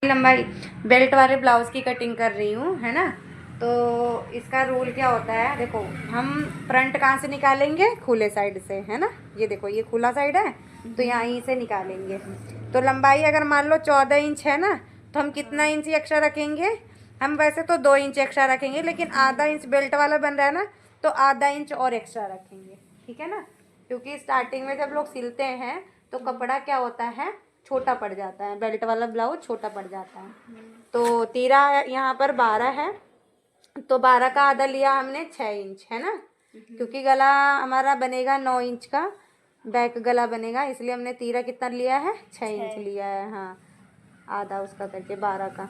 लंबाई बेल्ट वाले ब्लाउज़ की कटिंग कर रही हूँ, है ना। तो इसका रूल क्या होता है, देखो हम फ्रंट कहाँ से निकालेंगे, खुले साइड से, है ना। ये देखो ये खुला साइड है तो यहीं से निकालेंगे। तो लंबाई अगर मान लो 14 इंच है ना, तो हम कितना इंच एक्स्ट्रा रखेंगे, हम वैसे तो 2 इंच एक्स्ट्रा रखेंगे, लेकिन आधा इंच बेल्ट वाला बन रहा है ना, तो आधा इंच और एक्स्ट्रा रखेंगे, ठीक है ना। क्योंकि स्टार्टिंग में जब लोग सिलते हैं तो कपड़ा क्या होता है, छोटा पड़ जाता है, बेल्ट वाला ब्लाउज छोटा पड़ जाता है। तो तीरा यहाँ पर 12 है, तो 12 का आधा लिया हमने 6 इंच, है ना। क्योंकि गला हमारा बनेगा 9 इंच का, बैक गला बनेगा, इसलिए हमने तीरा कितना लिया है, 6 इंच लिया है। हाँ, आधा उसका करके 12 का।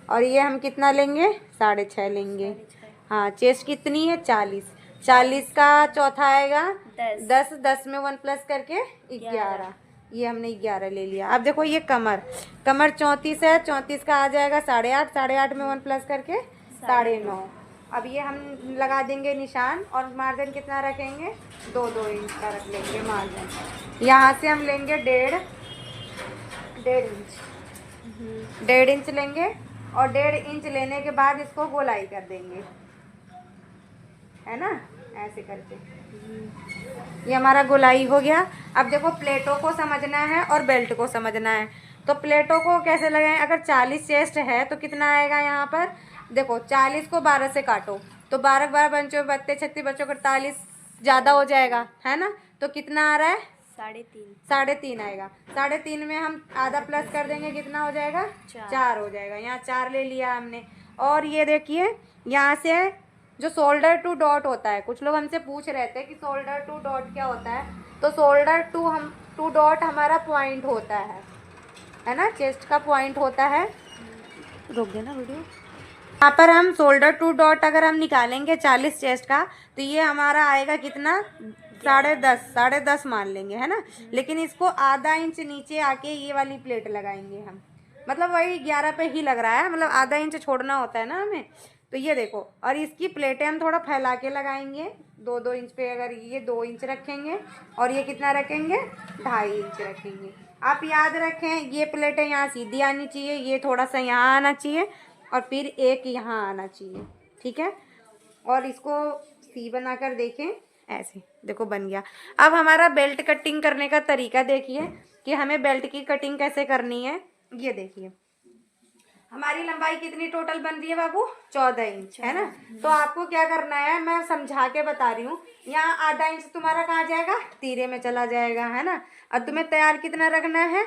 और ये हम कितना लेंगे, 6.5 लेंगे। हाँ, चेस्ट कितनी है, 40 का चौथा आएगा 10, 10 में 1 प्लस करके 11, ये हमने 11 ले लिया। अब देखो ये कमर 34 है, 34 का आ जाएगा 8.5, 8.5 में 1 प्लस करके 9.5। अब ये हम लगा देंगे निशान, और मार्जिन कितना रखेंगे, 2 इंच का रख लेंगे मार्जिन। यहाँ से हम लेंगे 1.5 इंच, 1.5 इंच लेंगे, और 1.5 इंच लेने के बाद इसको गोलाई कर देंगे, है ना, ऐसे करके। ये हमारा गोलाई हो गया। अब देखो प्लेटों को समझना है और बेल्ट को समझना है। तो प्लेटों को कैसे लगाएं, अगर 40 चेस्ट है तो कितना आएगा यहाँ पर, देखो 40 को 12 से काटो, तो 12 12 पंचो 32 36 बच्चों 48, ज़्यादा हो जाएगा, है ना। तो कितना आ रहा है, 3.5 आएगा। 3.5 में हम आधा प्लस कर देंगे, कितना हो जाएगा, 4 हो जाएगा। यहाँ 4 ले लिया हमने। और ये देखिए यहाँ से जो शोल्डर टू डॉट होता है, कुछ लोग हमसे पूछ रहे थे कि शोल्डर टू डॉट क्या होता है। तो शोल्डर टू डॉट हमारा पॉइंट होता है ना, चेस्ट का पॉइंट होता है। रोक देना वीडियो। यहाँ पर हम शोल्डर टू डॉट अगर हम निकालेंगे 40 चेस्ट का, तो ये हमारा आएगा कितना, 10.5 मान लेंगे, है ना। लेकिन इसको आधा इंच नीचे आके ये वाली प्लेट लगाएंगे हम, मतलब वही 11 पे ही लग रहा है, मतलब आधा इंच छोड़ना होता है ना हमें। तो ये देखो, और इसकी प्लेटें हम थोड़ा फैला के लगाएंगे, 2 इंच पे। अगर ये 2 इंच रखेंगे और ये कितना रखेंगे, 2.5 इंच रखेंगे। आप याद रखें ये प्लेटें यहाँ सीधी आनी चाहिए, ये थोड़ा सा यहाँ आना चाहिए, और फिर एक यहाँ आना चाहिए, ठीक है। और इसको सी बनाकर देखें, ऐसे देखो बन गया। अब हमारा बेल्ट कटिंग करने का तरीका देखिए कि हमें बेल्ट की कटिंग कैसे करनी है। ये देखिए हमारी लंबाई कितनी टोटल बन रही है बाबू, 14 इंच, है ना। तो आपको क्या करना है, मैं समझा के बता रही हूँ। यहाँ आधा इंच तुम्हारा कहाँ जाएगा, तीरे में चला जाएगा, है ना। और तुम्हें तैयार कितना रखना है,